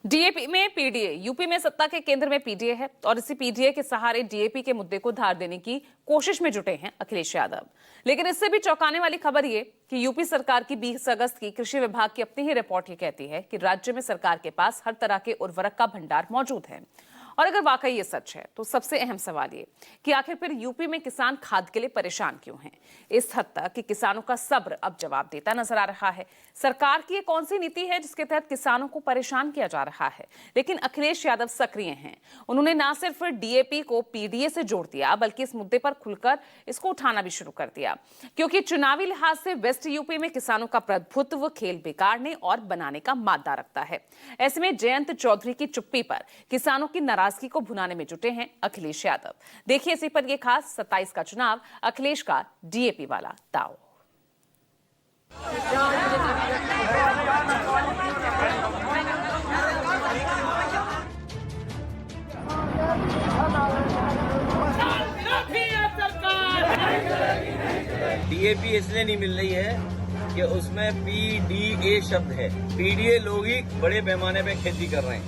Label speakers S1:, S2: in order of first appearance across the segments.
S1: DAP में PDA, UP में सत्ता के केंद्र में पीडीए है और इसी पीडीए के सहारे डीएपी के मुद्दे को धार देने की कोशिश में जुटे हैं अखिलेश यादव। लेकिन इससे भी चौंकाने वाली खबर ये कि यूपी सरकार की 20 अगस्त की कृषि विभाग की अपनी ही रिपोर्ट ये कहती है कि राज्य में सरकार के पास हर तरह के उर्वरक का भंडार मौजूद है। और अगर वाकई ये सच है तो सबसे अहम सवाल ये कि आखिर फिर यूपी में किसान खाद के लिए परेशान क्यों हैं? इस हद तक कि किसानों का सब्र अब जवाब देता नजर आ रहा है। सरकार की ये कौन सी नीति है जिसके तहत किसानों को परेशान किया जा रहा है? लेकिन अखिलेश यादव सक्रिय हैं। उन्होंने न सिर्फ डीएपी को पीडीए से जोड़ दिया बल्कि इस मुद्दे पर खुलकर इसको उठाना भी शुरू कर दिया, क्योंकि चुनावी लिहाज से वेस्ट यूपी में किसानों का प्रभुत्व खेल बिगाड़ने और बनाने का मादा रखता है। ऐसे में जयंत चौधरी की चुप्पी पर किसानों की नाराजगी को भुनाने में जुटे हैं अखिलेश यादव। देखिए इसी पर यह खास 27 का चुनाव, अखिलेश का डीएपी वाला दाव।
S2: डीएपी इसलिए नहीं मिल रही है कि उसमें पीडीए शब्द है। पीडीए लोग ही बड़े पैमाने पे खेती कर रहे हैं।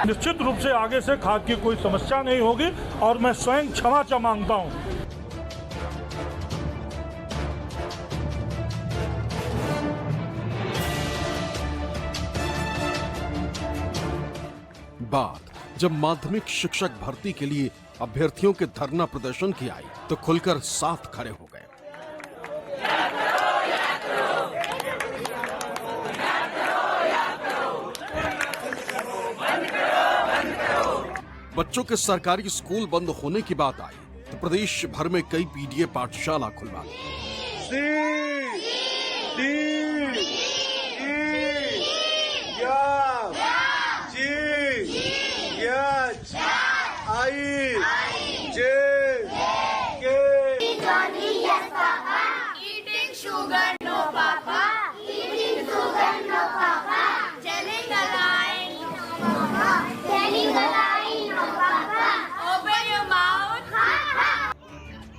S3: निश्चित रूप से आगे से खाद की कोई समस्या नहीं होगी और मैं स्वयं क्षमा मांगता हूं।
S4: बात जब माध्यमिक शिक्षक भर्ती के लिए अभ्यर्थियों के धरना प्रदर्शन की आई तो खुलकर साथ खड़े हो गए। बच्चों के सरकारी स्कूल बंद होने की बात आई तो प्रदेश भर में कई पीडीए पाठशाला खुलवा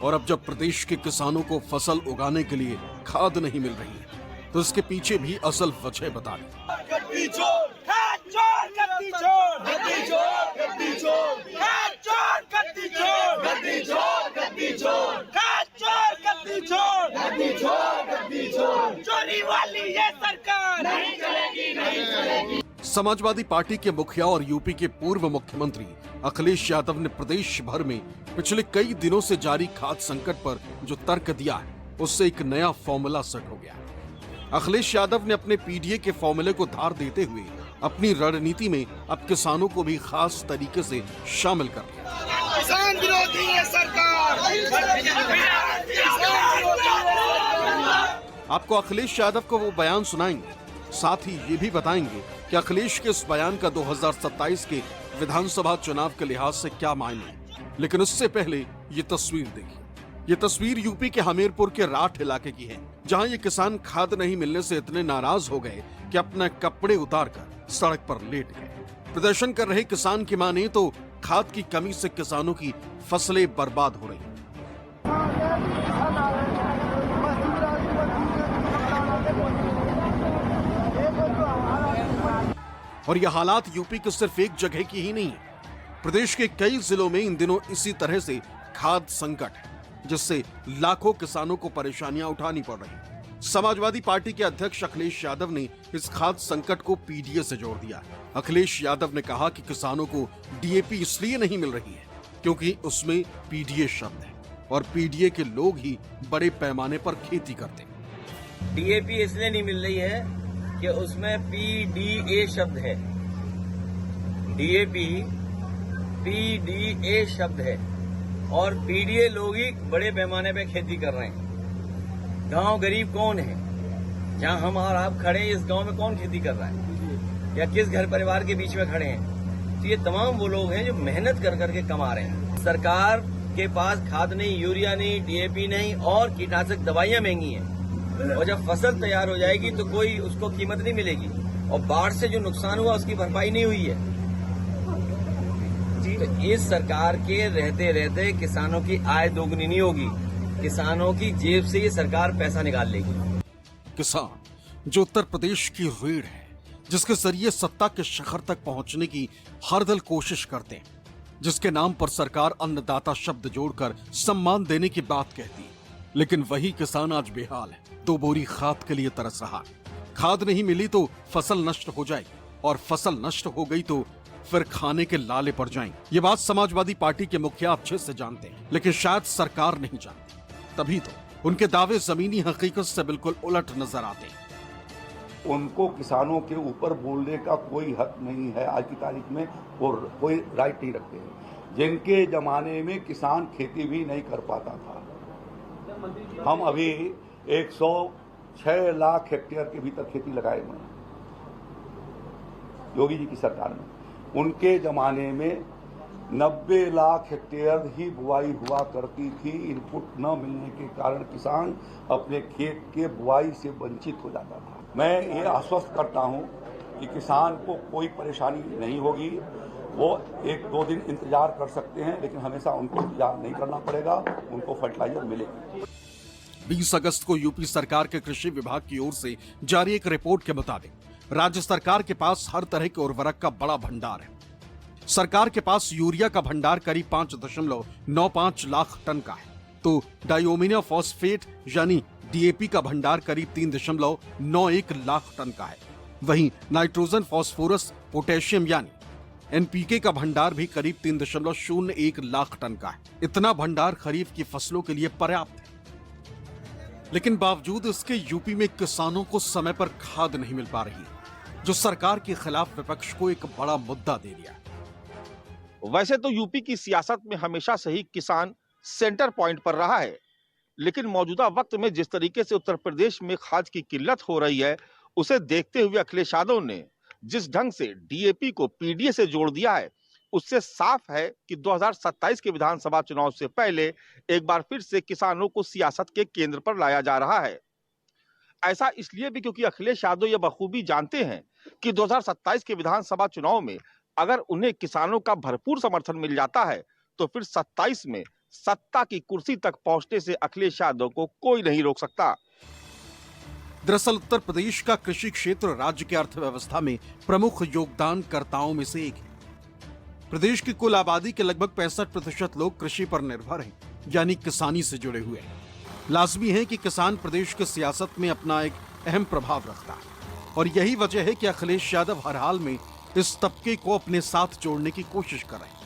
S4: और अब जब प्रदेश के किसानों को फसल उगाने के लिए खाद नहीं मिल रही है तो इसके पीछे भी असल वजह बता दी। समाजवादी पार्टी के मुखिया और यूपी के पूर्व मुख्यमंत्री अखिलेश यादव ने प्रदेश भर में पिछले कई दिनों से जारी खाद संकट पर जो तर्क दिया है उससे एक नया फॉर्मूला सेट हो गया। अखिलेश यादव ने अपने पीडीए के फॉर्मूले को धार देते हुए अपनी रणनीति में अब किसानों को भी खास तरीके से शामिल कर लिया।
S5: किसान विरोधी है सरकार।
S4: आपको अखिलेश यादव को वो बयान सुनाएंगे, साथ ही ये भी बताएंगे कि अखिलेश के इस बयान का 2027 के विधानसभा चुनाव के लिहाज से क्या मायने है। लेकिन उससे पहले ये तस्वीर देखिए। ये तस्वीर यूपी के हमीरपुर के राठ इलाके की है, जहां ये किसान खाद नहीं मिलने से इतने नाराज हो गए कि अपने कपड़े उतारकर सड़क पर लेट गए। प्रदर्शन कर रहे किसान की माने तो खाद की कमी से किसानों की फसलें बर्बाद हो रही। और यह हालात यूपी के सिर्फ एक जगह की ही नहीं है, प्रदेश के कई जिलों में इन दिनों इसी तरह से खाद संकट है, जिससे लाखों किसानों को परेशानियां उठानी पड़ रही। समाजवादी पार्टी के अध्यक्ष अखिलेश यादव ने इस खाद संकट को पीडीए से जोड़ दिया। अखिलेश यादव ने कहा कि किसानों को डीएपी इसलिए नहीं मिल रही है क्योंकि उसमें पीडीए शब्द है और पीडीए के लोग ही बड़े पैमाने पर खेती करते हैं।
S2: डीएपी इसलिए नहीं मिल रही है कि उसमें पीडीए शब्द है। डीएपी पीडीए शब्द है और पीडीए लोग ही बड़े पैमाने पे खेती कर रहे हैं। गांव गरीब कौन है? जहां हम और आप खड़े हैं, इस गांव में कौन खेती कर रहा है या किस घर परिवार के बीच में खड़े हैं? तो ये तमाम वो लोग हैं जो मेहनत कर करके कमा रहे हैं। सरकार के पास खाद नहीं, यूरिया नहीं, डीएपी नहीं और कीटनाशक दवाइयां महंगी हैं और जब फसल तैयार हो जाएगी तो कोई उसको कीमत नहीं मिलेगी और बाढ़ से जो नुकसान हुआ उसकी भरपाई नहीं हुई है। तो इस सरकार के रहते रहते किसानों की आय दोगुनी नहीं होगी, किसानों की जेब से ये सरकार पैसा निकाल लेगी।
S4: किसान जो उत्तर प्रदेश की रीढ़ है, जिसके जरिए सत्ता के शिखर तक पहुंचने की हर दल कोशिश करते हैं, जिसके नाम पर सरकार अन्नदाता शब्द जोड़कर सम्मान देने की बात कहती है, लेकिन वही किसान आज बेहाल है। 2 बोरी खाद के लिए तरस रहा। खाद नहीं मिली तो फसल नष्ट हो जाएगी, और फसल नष्ट हो गई तो फिर खाने के लाले पड़ जाएंगे। ये बात समाजवादी पार्टी के मुखिया अच्छे से जानते हैं, लेकिन शायद सरकार नहीं जानती। तभी तो उनके दावे जमीनी हकीकत से बिल्कुल उलट नजर आते हैं।
S6: उनको किसानों के ऊपर बोलने का कोई हक नहीं है आज की तारीख में, और कोई राइट नहीं रखते हैं। जिनके जमाने में किसान खेती भी नहीं कर पाता था, हम अभी 106 लाख हेक्टेयर के भीतर खेती लगाए हुए हैं योगी जी की सरकार में। उनके जमाने में 90 लाख हेक्टेयर ही बुआई हुआ करती थी। इनपुट न मिलने के कारण किसान अपने खेत के बुआई से वंचित हो जाता था। मैं ये आश्वस्त करता हूं कि किसान को कोई परेशानी नहीं होगी। वो 1-2 दिन इंतजार कर सकते हैं, लेकिन हमेशा उनको इंतजार नहीं करना पड़ेगा, उनको फर्टिलाइजर मिलेगी।
S4: 20 अगस्त को यूपी सरकार के कृषि विभाग की ओर से जारी एक रिपोर्ट के मुताबिक राज्य सरकार के पास हर तरह के उर्वरक का बड़ा भंडार है। सरकार के पास यूरिया का भंडार करीब 5.95 लाख टन का है, तो डाइओमिना फॉस्फेट यानी डीएपी का भंडार करीब 3.91 लाख टन का है। वहीं नाइट्रोजन, फास्फोरस, पोटेशियम यानी एनपीके का भंडार भी करीब 3.01 लाख टन का है। इतना भंडार खरीफ की फसलों के लिए पर्याप्त है, लेकिन बावजूद इसके यूपी में किसानों को समय पर खाद नहीं मिल पा रही, जो सरकार के खिलाफ विपक्ष को एक बड़ा मुद्दा दे दिया।
S7: वैसे तो यूपी की सियासत में हमेशा से ही किसान सेंटर पॉइंट पर रहा है, लेकिन मौजूदा वक्त में जिस तरीके से उत्तर प्रदेश में खाद की किल्लत हो रही है, उसे देखते हुए अखिलेश यादव ने जिस ढंग से डीएपी को पीडीए से जोड़ दिया है, उससे साफ है कि 2027 के विधानसभा चुनाव से पहले एक बार फिर से किसानों को सियासत के केंद्र पर लाया जा रहा है। ऐसा इसलिए भी क्योंकि अखिलेश यादव यह बखूबी जानते हैं कि 2027 के विधानसभा चुनाव में अगर उन्हें किसानों का भरपूर समर्थन मिल जाता है, तो फिर 27 में सत्ता की कुर्सी तक पहुंचने से अखिलेश यादव को कोई नहीं रोक सकता।
S4: दरअसल उत्तर प्रदेश का कृषि क्षेत्र राज्य की अर्थव्यवस्था में प्रमुख योगदानकर्ताओं में से एक है। प्रदेश की कुल आबादी के लगभग 65% लोग कृषि पर निर्भर हैं, यानी किसानी से जुड़े हुए हैं। लाजमी है कि किसान प्रदेश की सियासत में अपना एक अहम प्रभाव रखता है, और यही वजह है कि अखिलेश यादव हर हाल में इस तबके को अपने साथ जोड़ने की कोशिश कर रहे हैं,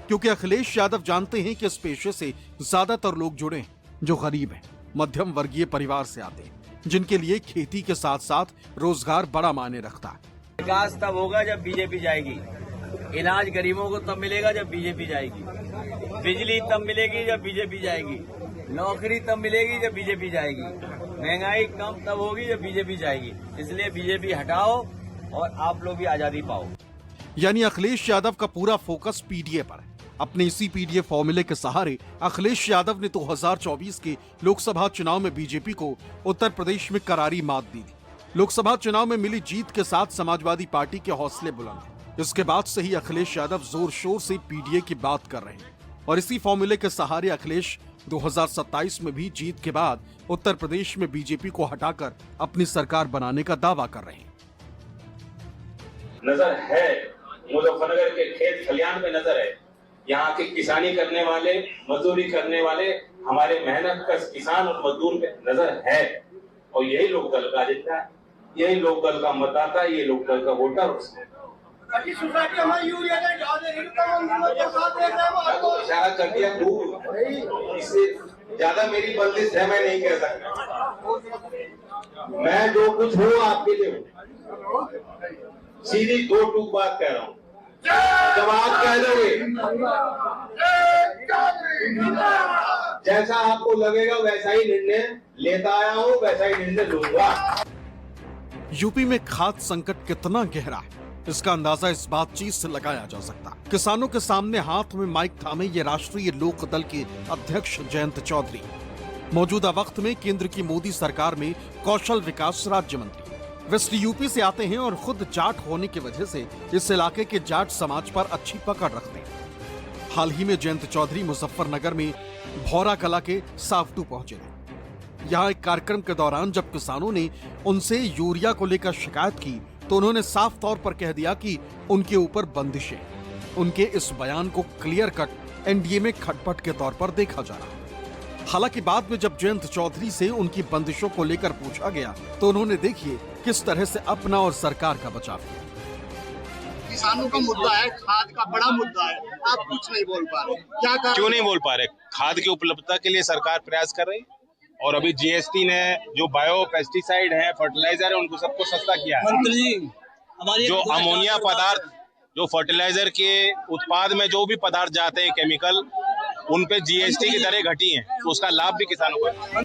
S4: क्योंकि अखिलेश यादव जानते हैं कि इस पेशे से ज्यादातर लोग जुड़े हैं जो गरीब हैं, मध्यम वर्गीय परिवार से आते हैं, जिनके लिए खेती के साथ साथ रोजगार बड़ा मायने रखता है।
S2: विकास तब होगा जब बीजेपी जाएगी, इलाज गरीबों को तब मिलेगा जब बीजेपी जाएगी, बिजली तब मिलेगी जब बीजेपी जाएगी, नौकरी तब मिलेगी जब बीजेपी जाएगी, महंगाई कम तब होगी जब बीजेपी जाएगी। इसलिए बीजेपी हटाओ और आप लोग भी आजादी पाओ।
S4: यानी अखिलेश यादव का पूरा फोकस पीडीए पर है। अपने इसी पीडीए फॉर्मूले के सहारे अखिलेश यादव ने 2024 के लोकसभा चुनाव में बीजेपी को उत्तर प्रदेश में करारी मात दी थी। लोकसभा चुनाव में मिली जीत के साथ समाजवादी पार्टी के हौसले बुलंद हैं। इसके बाद से ही अखिलेश यादव जोर शोर से पीडीए की बात कर रहे हैं, और इसी फॉर्मूले के सहारे अखिलेश 2027 में भी जीत के बाद उत्तर प्रदेश में बीजेपी को हटाकर अपनी सरकार बनाने का दावा कर रहे हैं।
S8: नजर है, मुजफ्फरनगर के खेत खलियान में नजर है, यहाँ के किसानी करने वाले, मजदूरी करने वाले, हमारे मेहनत कश किसान और मजदूर पे नजर है, और यही लोकदल का एजेंडा है, यही लोकदल का मतदाता, ये लोकदल का वोटर। इशारा कर दिया, इससे ज्यादा मेरी बंदिश है, मैं नहीं कह सकता। मैं जो कुछ हूँ आपके लिए हूँ, सीधी 2 टूक बात कह रहा हूँ। जब आप कह दोगे जैसा आपको लगेगा वैसा ही निर्णय लेता आया हूँ, वैसा ही निर्णय लूंगा।
S4: यूपी में खाद्य संकट कितना गहरा है, इसका अंदाजा इस बातचीत से लगाया जा सकता है। किसानों के सामने हाथ में माइक थामे ये राष्ट्रीय लोक दल के अध्यक्ष जयंत चौधरी मौजूदा वक्त में केंद्र की मोदी सरकार में कौशल विकास राज्य मंत्री वेस्ट यूपी से आते हैं, और खुद जाट होने की वजह से इस इलाके के जाट समाज पर अच्छी पकड़ रखते हैं। हाल ही में जयंत चौधरी मुजफ्फरनगर में भौरा कला के सावटू पहुंचे थे। यहाँ एक कार्यक्रम के दौरान जब किसानों ने उनसे यूरिया को लेकर शिकायत की तो उन्होंने साफ तौर पर कह दिया कि उनके ऊपर बंदिशें। उनके इस बयान को क्लियर कट एनडीए में खटपट के तौर पर देखा जा रहा। हालांकि बाद में जब जयंत चौधरी से उनकी बंदिशों को लेकर पूछा गया तो उन्होंने देखिए किस तरह से अपना और सरकार का बचाव किया।
S5: किसानों का मुद्दा है, खाद का बड़ा मुद्दा है, आप कुछ नहीं बोल पा रहे, क्या कर
S8: क्यों नहीं बोल पा रहे? खाद की उपलब्धता के लिए सरकार प्रयास कर रही और अभी जीएसटी ने जो बायो पेस्टिसाइड है, फर्टिलाइजर है, उनको सबको सस्ता किया है। जो अमोनिया पदार्थ, जो फर्टिलाइजर के उत्पाद में जो भी पदार्थ जाते हैं केमिकल, उन पे जीएसटी की दरें घटी हैं, तो उसका लाभ भी किसानों को है।